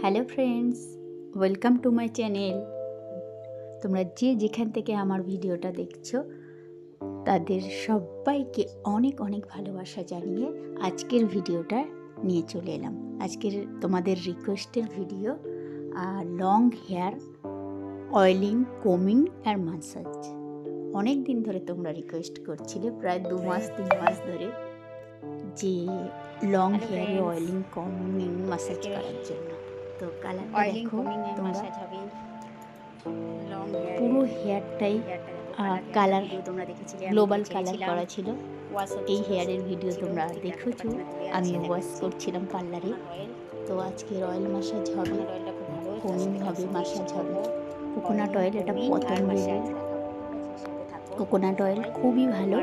Hello friends, welcome to my channel. তোমরা যে যেখান থেকে আমার ভিডিওটা দেখছো তাদের সবাইকে অনেক অনেক ভালোবাসা জানিয়ে আজকের ভিডিওটা নিয়ে চলে এলাম। আজকের তোমাদের রিকোয়েস্টের ভিডিও লং হেয়ার অয়েলিং, কোমিং আর ম্যাসাজ। অনেক দিন ধরে তোমরা রিকোয়েস্ট করছিলে, প্রায় 2-3 মাস ধরে, যে লং হেয়ারে অয়েলিং, কোমিং, ম্যাসাজ করার জন্য। তো কালারটা দেখো তোমরা, পুরো হেয়ারটাই কালার, গ্লোবাল কালার করা ছিল। এই হেয়ারের ভিডিও তোমরা দেখেছো, আমি ওয়াশ করছিলাম পার্লারে। তো আজকের অয়েল ম্যাসাজ হবে, কোমিং হবে, ম্যাসাজ হবে। কোকোনাট অয়েল, এটা পতঞ্জলি কোকোনাট অয়েল, খুবই ভালো,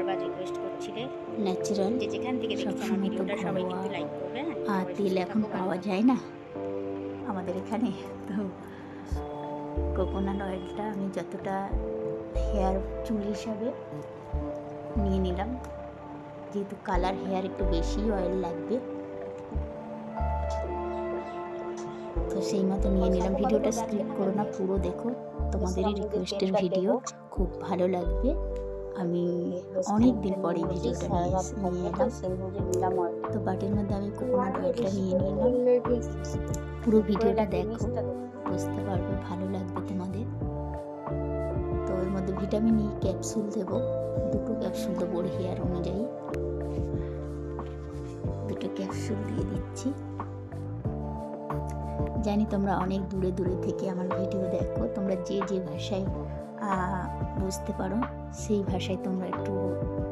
ন্যাচারাল, সবসময় তো ঘরোয়া আর তেল এখন পাওয়া যায় না আমাদের এখানে। তো কোকোনাট অয়েলটা আমি যতটা হেয়ার চুল হিসাবে নিয়ে নিলাম, যেহেতু কালার হেয়ার একটু বেশি অয়েল লাগবে, তো সেই মতো নিয়ে নিলাম। ভিডিওটা স্কিপ করো না, পুরো দেখো, তোমাদেরই রিকোয়েস্টের ভিডিও, খুব ভালো লাগবে। আমি অনেক দিন পরে ভিডিওটা নিয়ে এলাম। তো বাটির মধ্যে আমি কোকোনাট অয়েলটা নিয়ে নিলাম। পুরো ভিডিওটা দেখো, বুঝতে পারবে, ভালো লাগবে তোমাদের। তো এর মধ্যে ভিটামিন ই ক্যাপসুল দেবো, 2টো ক্যাপসুল দেবো ওর হেয়ার অনুযায়ী। 2টো ক্যাপসুল দিয়ে দিচ্ছি। জানি তোমরা অনেক দূরে দূরে থেকে আমার ভিডিও দেখো, তোমরা যে যে ভাষায় বুঝতে পারো সেই ভাষায় তোমরা একটু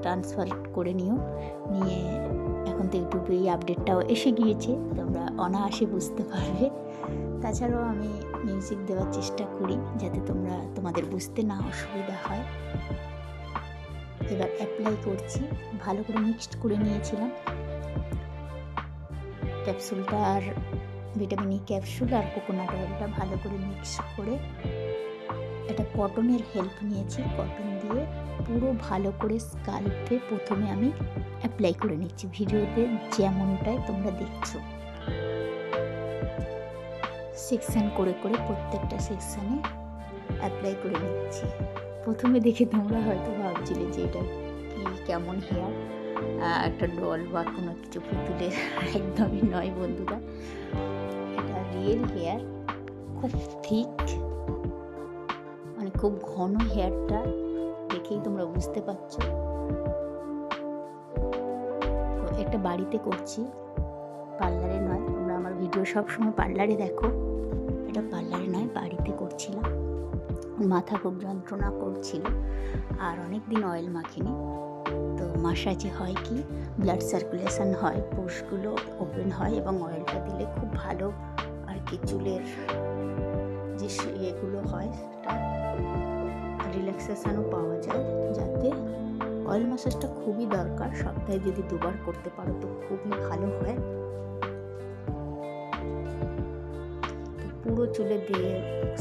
ট্রান্সফার করে নিয়ে এখন তো ইউটিউবে এই আপডেটটাও এসে গিয়েছে, তোমরা অনায়াসে বুঝতে পারবে। তাছাড়াও আমি মিউজিক দেওয়ার চেষ্টা করি যাতে তোমাদের বুঝতে না অসুবিধা হয়। এবার অ্যাপ্লাই করছি, ভালো করে মিক্সড করে নিয়েছিলাম ক্যাপসুলটা, আর ভিটামিন ই ক্যাপসুল আর কোকোনাট অয়েলটা ভালো করে মিক্স করে, এটা কটনের হেল্প নিয়েছি, কটন দিয়ে পুরো ভালো করে স্কাল্পে প্রথমে আমি অ্যাপ্লাই করে নিচ্ছি, ভিডিওতে যেমনটাই তোমরা দেখছো। সেকশন করে করে প্রত্যেকটা সেকশানে অ্যাপ্লাই করে নিচ্ছি। প্রথমে দেখে তোমরা হয়তো ভাবছিলে যে এটা কি, কেমন হেয়ার, একটা ডল বা কোনো কিছু পুতুলের। একদমই নয় বন্ধুরা, এটা রিয়েল হেয়ার, খুব থিক, মানে খুব ঘন হেয়ারটা, দেখেই তোমরা বুঝতে পারছো। তো এটা বাড়িতে করছি, পার্লারে নয়। তোমরা আমার ভিডিও সবসময় পার্লারে দেখো, এটা পার্লারে নয়, বাড়িতে করছিলাম। মাথা খুব যন্ত্রণা করছিল আর অনেক দিন অয়েল মাখিনি। তো ম্যাসাজে হয় কি, ব্লাড সার্কুলেশন হয়, পোর্সগুলো ওপেন হয় এবং অয়েলটা দিলে খুব ভালো আর কি চুলের যে এগুলো হয় সেটা রিল্যাক্সেশনও পাওয়া যায়। যাতে অয়েল ম্যাসাজটা খুবই দরকার, সপ্তাহে যদি 2বার করতে পারো তো খুবই ভালো হয়। পুরো চুলে দিয়ে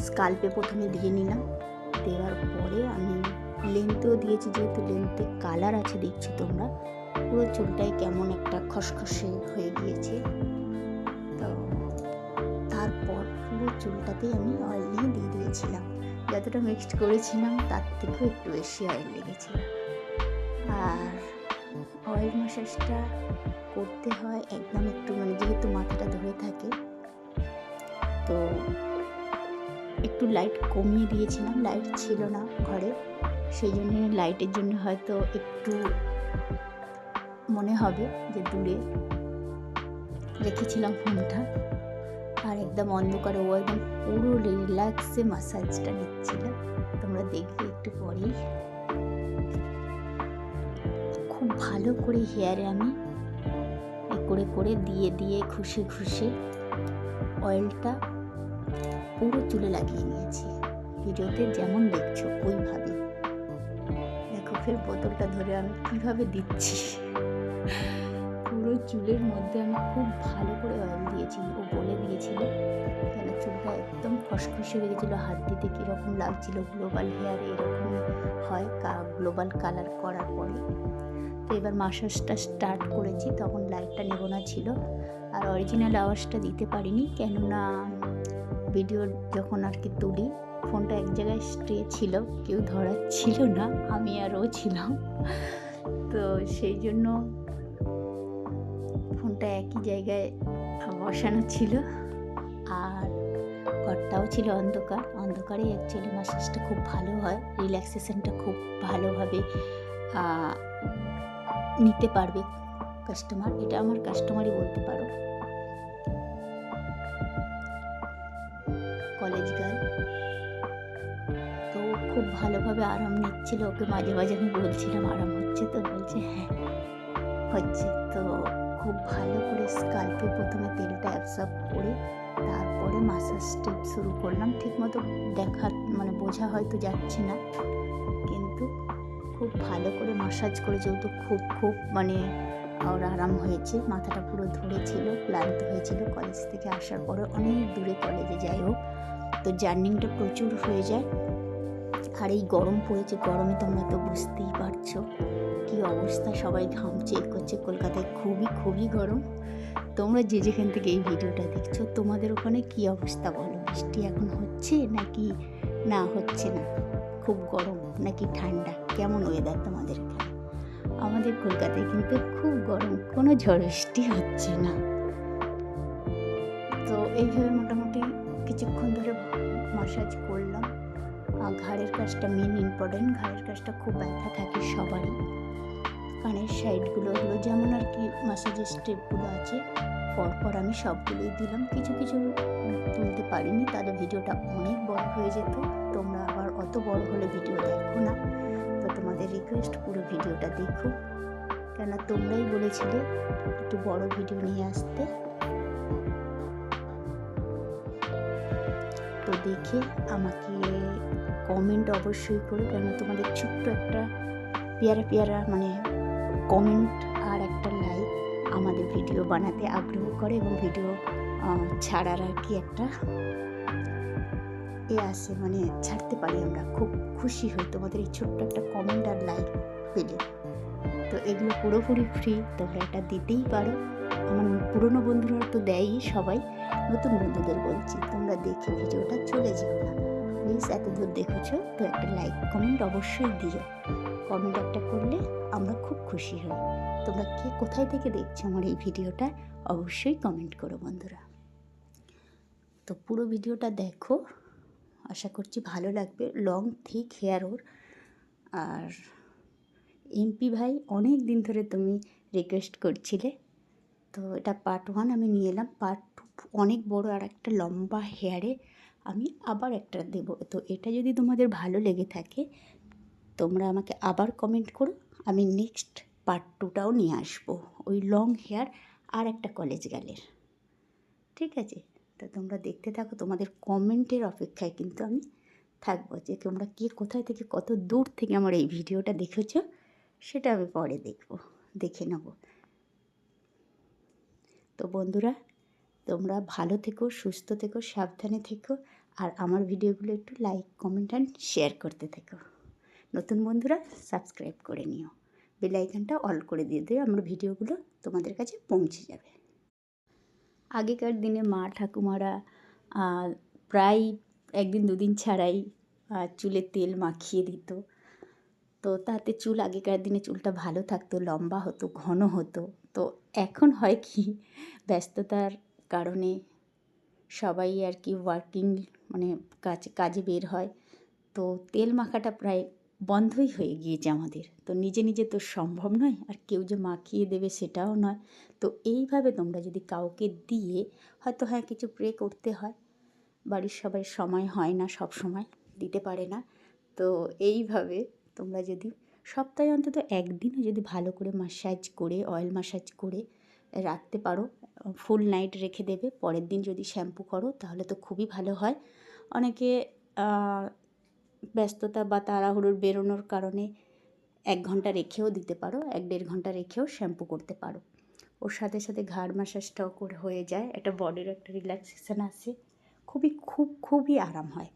স্কাল্পে প্রথমে দিয়ে নিলাম, দেওয়ার পরে আমি লেন্থেও দিয়েছি, যেহেতু লেন্থে কালার আছে দেখছি তোমরা, পুরো চুলটাই কেমন একটা খসখসে হয়ে গিয়েছে। তো তারপর পুরো চুলটাতেই আমি অয়েল নিয়ে দিয়ে দিয়েছিলাম, যতটা মিক্সড করেছিলাম তার থেকেও একটু বেশি অয়েল লেগেছিল। আর অয়েল ম্যাসাজটা করতে হয় একদম একটু, মানে যেহেতু মাথাটা ধরে থাকে, তো একটু লাইট কমিয়ে দিয়েছিলাম, লাইট ছিল না ঘরে, সেই জন্য লাইটের জন্য হয়তো একটু মনে হবে যে দূরে রেখেছিলাম ফোনটা, আর একদম অন্ধকারে ও একদম পুরো রিল্যাক্সে ম্যাসাজটা নিচ্ছিল, তোমরা দেখবে একটু পরেই। খুব ভালো করে হেয়ারে আমি করে করে দিয়ে ঘষে ঘষে অয়েলটা পুরো চুলে লাগিয়ে নিয়েছি, ভিডিওতে যেমন দেখছো ওইভাবে। দেখো ফের বোতলটা ধরে আমি কিভাবে দিচ্ছি, পুরো চুলের মধ্যে আমি খুব ভালো করে অয়েল দিয়েছি। ও বলে দিয়েছিল, কেন চুলটা একদম খসখসে হয়ে গেছিলো, হাত দিতে কীরকম লাগছিল। গ্লোবাল হেয়ারে এরকম হয়, গ্লোবাল কালার করার পরে। তো এবার ম্যাসাজটা স্টার্ট করেছি, তখন লাইটটা নেবো না ছিল, আর অরিজিনাল আওয়াজটা দিতে পারিনি, কেননা ভিডিও যখন আর কি তুলি ফোনটা এক জায়গায় স্টে ছিল, কেউ ধরার ছিল না, আমি আর ও ছিলাম। তো সেই জন্য ফোনটা একই জায়গায় বসানো ছিল, আর ঘরটাও ছিল অন্ধকার। অন্ধকারেই অ্যাকচুয়ালি ম্যাসাজটা খুব ভালো হয়, রিল্যাক্সেশনটা খুব ভালোভাবে নিতে পারবে কাস্টমার। এটা আমার কাস্টমারই বলতে পারো, কলেজ গার্ল। তো খুব ভালোভাবে আরাম নিচ্ছিল, ওকে মাঝে মাঝে আমি বলছিলাম আরাম হচ্ছে তো, বলছে হ্যাঁ হচ্ছে। তো খুব ভালো করে স্কাল্পে প্রথমে তেলটা অ্যাবসর্ব করে তারপরে মাসাজ স্টেপ শুরু করলাম। ঠিকমতো মানে বোঝা হয়তো যাচ্ছে না, কিন্তু খুব ভালো করে মাসাজ করে, যেহেতু খুব মানে ওর আরাম হয়েছে। মাথাটা পুরো ধরেছিল, ক্লান্ত হয়েছিল কলেজ থেকে আসার পরে, অনেক দূরে কলেজে যাই হোক, তো জার্নিংটা প্রচুর হয়ে যায়। আর এই গরম পড়েছে, গরমে তোমরা তো বুঝতেই পারছো কি অবস্থা, সবাই ঘামছে করছে। কলকাতায় খুবই গরম। তোমরা যে যেখান থেকে এই ভিডিওটা দেখছো, তোমাদের ওখানে কি অবস্থা বলো? বৃষ্টি এখন হচ্ছে নাকি না হচ্ছে না? খুব গরম নাকি ঠান্ডা? কেমন ওয়েদার তোমাদের এখানে? আমাদের কলকাতায় কিন্তু খুব গরম, কোনো ঝড় বৃষ্টি হচ্ছে না। তো এইভাবে মোটামুটি কিছুক্ষণ ধরে মাসাজ করলাম। ঘাড়ের কাজটা মেন ইম্পর্টেন্ট, ঘাড়ের কাজটা খুব ব্যথা থাকে সবারই। কানের সাইডগুলো হলো যেমন আর কি মাসাজের স্টেপগুলো আছে, পরপর আমি সবগুলোই দিলাম। কিছু তুলতে পারিনি, তাহলে ভিডিওটা অনেক বড় হয়ে যেত। তোমরা আবার অত বড় হলে ভিডিও দেখো না, তো তোমাদের রিকোয়েস্ট পুরো ভিডিওটা দেখো, কেননা তোমরাই বলেছিলে একটু বড় ভিডিও নিয়ে আসতে। তো দেখে আমাকে কমেন্ট অবশ্যই করো, কেন তোমাদের ছোট্ট একটা পেয়ারা মানে কমেন্ট আর একটা লাইক আমাদের ভিডিও বানাতে আগ্রহ করে, এবং ভিডিও ছাড়ার আর কি একটা আসে, মানে ছাড়তে পারি আমরা, খুব খুশি হই তোমাদের এই ছোট্ট একটা কমেন্ট আর লাইক পেলে। তো এগুলো পুরোপুরি ফ্রি, তোমরা এটা দিতেই পারো। আমার পুরনো বন্ধুরা তো দেয়ই সবাই, নতুন বন্ধুদের বলছি তোমরা দেখে ভিডিওটা চলে যেও না প্লিজ। এত দূর দেখেছো তো একটা লাইক কমেন্ট অবশ্যই দিও। কমেন্ট একটা করলে আমরা খুব খুশি হই। তোমরা কে কোথায় থেকে দেখছো আমার এই ভিডিওটা অবশ্যই কমেন্ট করো বন্ধুরা। তো পুরো ভিডিওটা দেখো, আশা করছি ভালো লাগবে। লং থিক হেয়ার ওর। আর এমপি ভাই, অনেক দিন ধরে তুমি রিকোয়েস্ট করছিলে, তো এটা পার্ট 1 আমি নিয়ে এলাম। পার্ট 2 অনেক বড় আর একটা লম্বা হেয়ারে আমি আবার একটা দেব। তো এটা যদি তোমাদের ভালো লেগে থাকে তোমরা আমাকে আবার কমেন্ট করো, আমি নেক্সট পার্ট 2টাও নিয়ে আসবো, ওই লং হেয়ার আর একটা কলেজ গার্লের। ঠিক আছে, তো তোমরা দেখতে থাকো, তোমাদের কমেন্টের অপেক্ষায় কিন্তু আমি থাকবো, যে তোমরা কে কোথায় থেকে কত দূর থেকে আমার এই ভিডিওটা দেখেছো সেটা আমি পরে দেখে নেব। তো বন্ধুরা, তোমরা ভালো থেকো, সুস্থ থেকো, সাবধানে থেকো, আর আমার ভিডিওগুলো একটু লাইক কমেন্ট অ্যান্ড শেয়ার করতে থেকো। নতুন বন্ধুরা সাবস্ক্রাইব করে নিও, বেল আইকনটা অল করে দিয়ে দিও, আমার ভিডিওগুলো তোমাদের কাছে পৌঁছে যাবে। আগেকার দিনে মা ঠাকুমারা প্রায় একদিন দুদিন ছাড়াই চুলে তেল মাখিয়ে দিত, তো তাতে চুল আগেকার দিনে চুলটা ভালো থাকতো, লম্বা হতো, ঘন হতো। তো এখন হয় কি, ব্যস্ততার কারণে সবাই আর কি ওয়ার্কিং মানে কাজে বের হয়, তো তেল মাখাটা প্রায় বন্ধই হয়ে গিয়েছে আমাদের। তো নিজে তো সম্ভব নয়, আর কেউ যে মাখিয়ে দেবে সেটাও নয়। তো এইভাবে তোমরা যদি কাউকে দিয়ে, হয়তো হ্যাঁ কিছু প্রে করতে হয়, বাড়ির সবাই সময় হয় না, সব সময় দিতে পারে না, তো এইভাবে তোমরা যদি সপ্তাহে অন্তত একদিনও যদি ভালো করে মাসাজ করে, অয়েল মাসাজ করে রাখতে পারো, ফুল নাইট রেখে দেবে, পরের দিন যদি শ্যাম্পু করো তাহলে তো খুবই ভালো হয়। অনেকে ব্যস্ততা বা তাড়াহুড়োর বেরোনোর কারণে 1 ঘন্টা রেখেও দিতে পারো, 1-1.5 ঘন্টা রেখেও শ্যাম্পু করতে পারো। ওর সাথে সাথে ঘাড় মাসাজটাও করে হয়ে যায়, একটা বডির একটা রিল্যাক্সেশন আসে, খুবই আরাম হয়।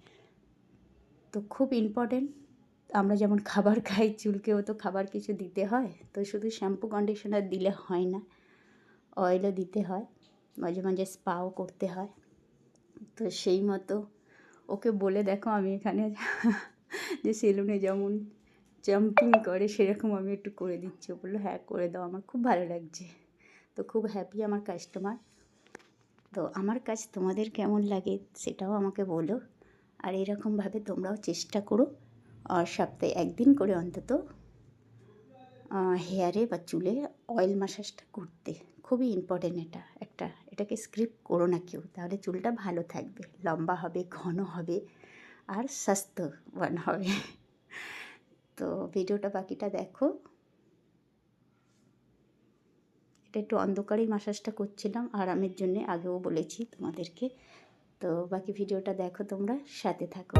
তো খুব ইম্পর্টেন্ট, আমরা যেমন খাবার খাই, চুলকেও তো খাবার কিছু দিতে হয়, তো শুধু শ্যাম্পু কন্ডিশনার দিলে হয় না, অয়েলও দিতে হয়। মাঝে মাঝে স্পাও করতে হয়। তো সেই মতো ওকে বলে দেখো আমি এখানে যে সেলুনে যেমন জাম্পিং করে সেরকম আমি একটু করে দিচ্ছি। ও বললো হ্যাঁ করে দাও, আমার খুব ভালো লাগছে। তো খুব হ্যাপি আমার কাস্টমার। তো আমার কাজ তোমাদের কেমন লাগে সেটাও আমাকে বলো। আর এরকমভাবে তোমরাও চেষ্টা করো সপ্তাহে একদিন করে অন্তত হেয়ারে বা চুলে অয়েল ম্যাসাজটা করতে। খুবই ইম্পর্টেন্ট এটাকে স্কিপ করো না কেউ, তাহলে চুলটা ভালো থাকবে, লম্বা হবে, ঘন হবে আর স্বাস্থ্যবান হবে। তো ভিডিওটা বাকিটা দেখো। এটা একটু অন্ধকারেই ম্যাসাজটা করছিলাম আরামের জন্যে, আগেও বলেছি তোমাদেরকে। তো বাকি ভিডিওটা দেখো, তোমরা সাথে থাকো।